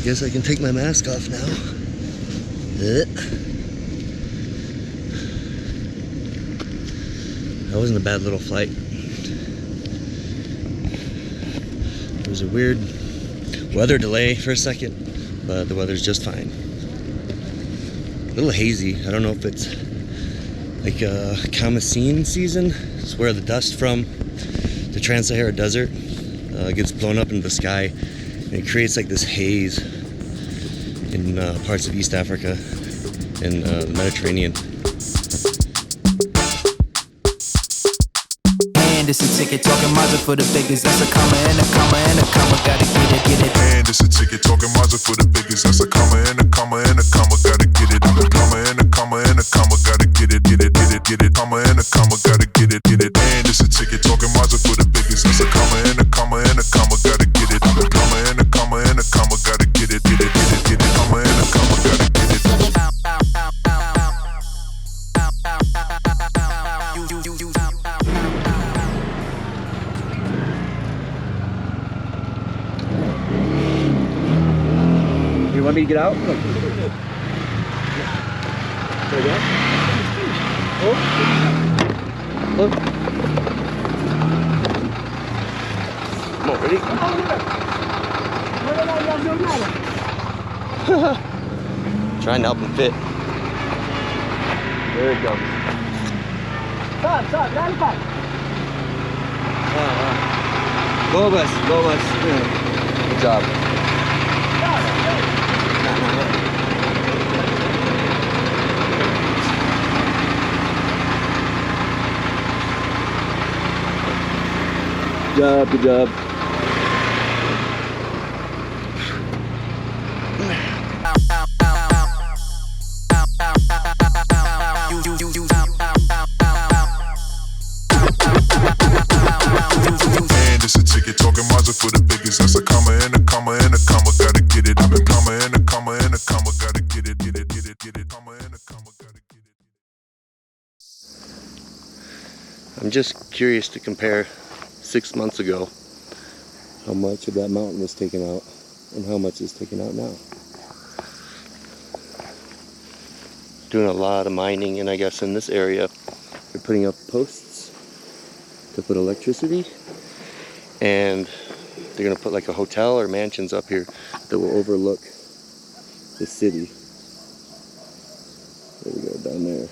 I guess I can take my mask off now. That wasn't a bad little flight. There was a weird weather delay for a second, but the weather's just fine. A little hazy. I don't know if it's like a Kamasin season. It's where the dust from the Trans-Sahara Desert gets blown up into the sky, and it creates like this haze in parts of East Africa and the Mediterranean. And it's a ticket talking Mazda for the biggest. That's a comma and a comma and a comma. Gotta get it, get it. And it's a ticket talking Mazda for the biggest. That's a comma and a comma and a comma. Gotta get it. A comma and a comma and a comma. Gotta get it, get it, get it, get it. Comma and a comma. Gotta get it, get it. And it's a ticket talking Mazda for the biggest. That's a comma and a comma and a comma. Gotta get it. A comma and a comma and a comma. Gotta get it, get it, get it, get it. Comma and a comma. Gotta get it. You want me to get out? Look. There we go. Oh. Look. Come on, ready? Trying to help him fit. There it goes. Bobas. Good job. Good job. And it's a ticket talking Mazda for the biggest. That's a comma and a comma and a comma. Gotta get it. A comma and a comma and a comma. Gotta get it, get it, get it, get it. Comma and a comma. Gotta get it. I'm just curious to compare 6 months ago how much of that mountain was taken out and how much is taken out now. Doing a lot of mining, and I guess in this area they're putting up posts to put electricity, and they're gonna put like a hotel or mansions up here that will overlook the city. There we go, down there.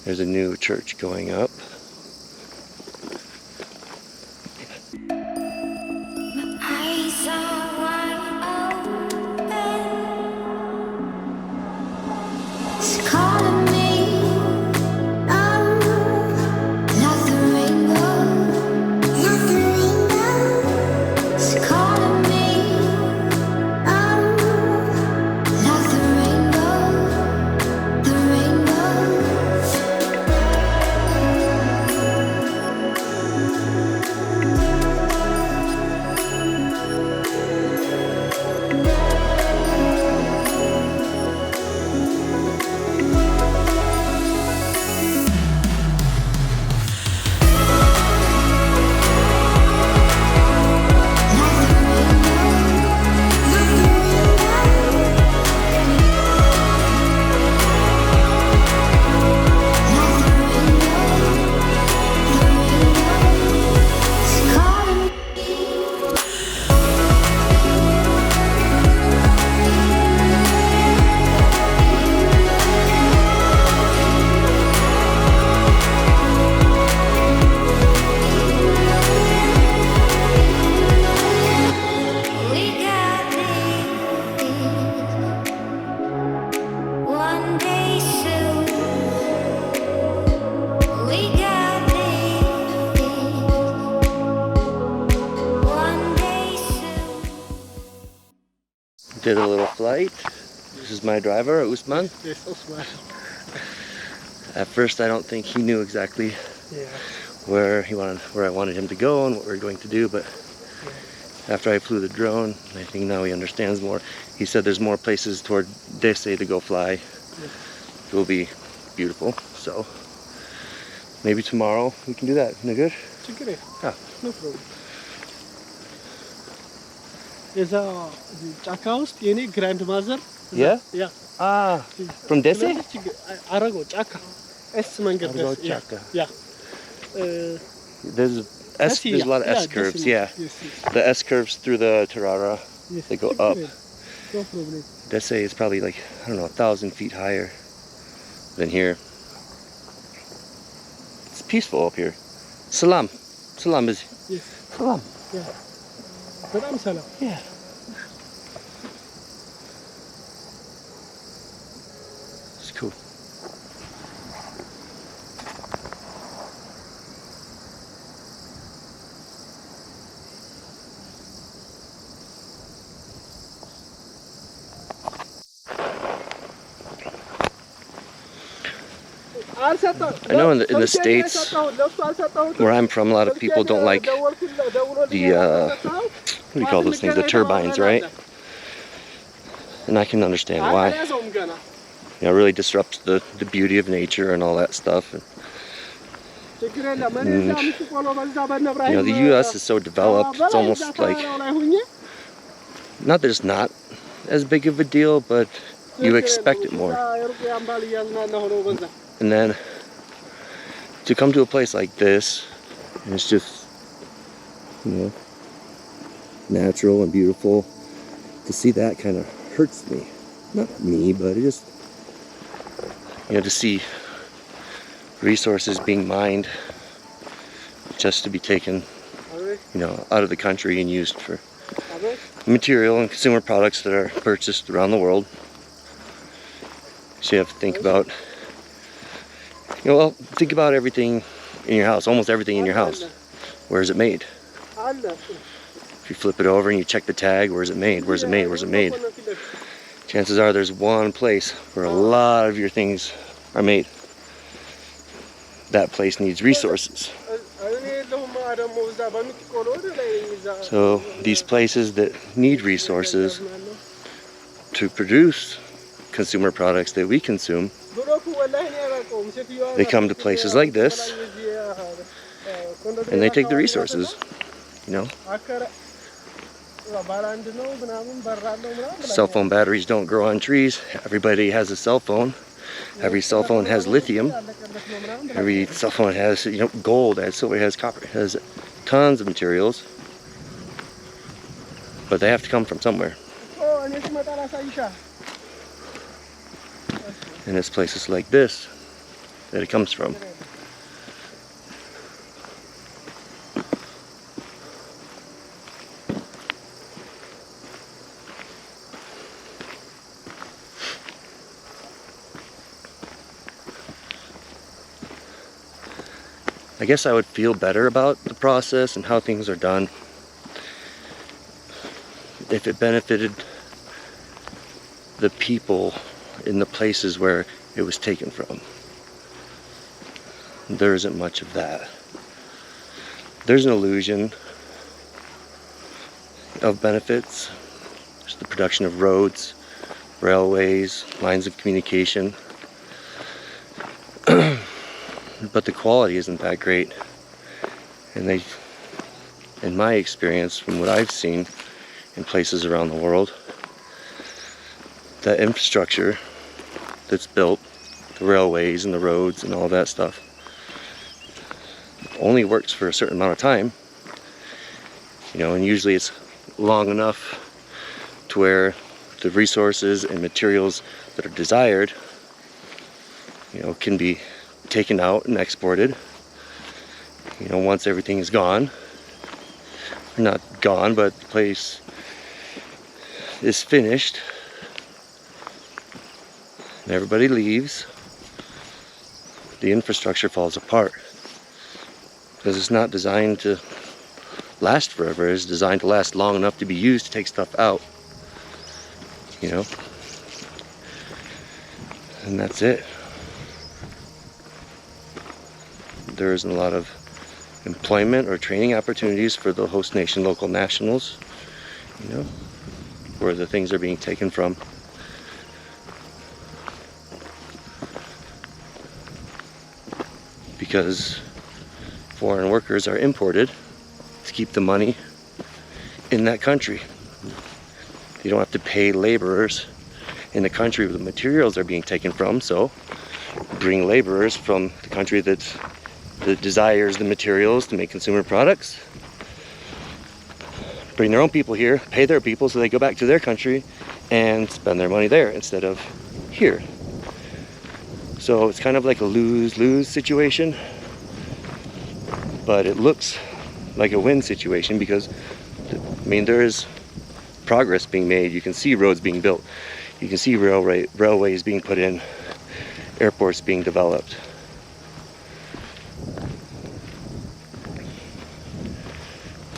There's a new church going up. Did a little flight. This is my driver, Usman. Yes, Usman. At first, I don't think he knew exactly where I wanted him to go and what we were going to do, but after I flew the drone, I think now he understands more. He said there's more places toward Dese to go fly. It will be beautiful. So maybe tomorrow we can do that. No good? Okay. Yeah. No problem. የዛ ጫካ ውስጥ የኔ ግራንድ ማዘር Yeah? Yeah. Ah, from Dese? አረጎ ጫካ ኤስ መንገድ Argo ደስ Chaka. Yeah. There's a lot of S curves, yeah. Yes. The S curves through the Tarara, Yes. they go up. No problem. Dese is probably like, I don't know, 1,000 feet higher than here. It's peaceful up here. Salam. Salam is. Yes. Salam. Yeah. በጣም ሰላም Yeah. It's cool. I know in the States, where I'm from, a lot of people don't like the, what do you call those things, the turbines, right? And I can understand why. You know, it really disrupts the beauty of nature and all that stuff. And, you know, the U.S. is so developed, it's almost like, not that it's not as big of a deal, but you expect it more. And then to come to a place like this, and it's just, you know, natural and beautiful, to see that kind of hurts me. Not me, but it just, you know, to see resources being mined just to be taken, you know, out of the country and used for material and consumer products that are purchased around the world. So you have to think about, you know, well, think about everything in your house, almost everything in your house. Where is it made? If you flip it over and you check the tag, where's it made? Where's it made? Where's it made? Chances are there's one place where a lot of your things are made. That place needs resources. So these places that need resources to produce consumer products that we consume, they come to places like this and they take the resources, you know. Cell phone batteries don't grow on trees. Everybody has a cell phone. Every cell phone has lithium. Every cell phone has, you know, gold, has silver, has copper, has tons of materials. But they have to come from somewhere. And it's places like this that it comes from. I guess I would feel better about the process and how things are done if it benefited the people in the places where it was taken from. There isn't much of that. There's an illusion of benefits. There's the production of roads, railways, lines of communication. But the quality isn't that great. And they, in my experience, from what I've seen in places around the world, that infrastructure that's built, the railways and the roads and all that stuff, only works for a certain amount of time, you know, and usually it's long enough to where the resources and materials that are desired, you know, can be taken out and exported, you know, once everything is gone. Not gone, but the place is finished and everybody leaves, the infrastructure falls apart because it's not designed to last forever. It's designed to last long enough to be used to take stuff out, you know, and that's it. There isn't a lot of employment or training opportunities for the host nation local nationals, you know, where the things are being taken from. Because foreign workers are imported to keep the money in that country. They don't have to pay laborers in the country where the materials are being taken from, so bring laborers from the country that desires the materials to make consumer products. Bring their own people here, pay their people so they go back to their country and spend their money there instead of here. So it's kind of like a lose-lose situation, but it looks like a win situation because, I mean, there's progress being made. You can see roads being built. You can see railways being put in, airports being developed.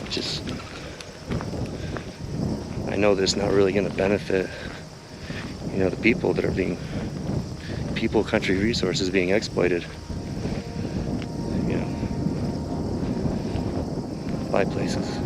Just, I know that it's not really going to benefit, you know, the people that are being, country resources being exploited, you know, by places.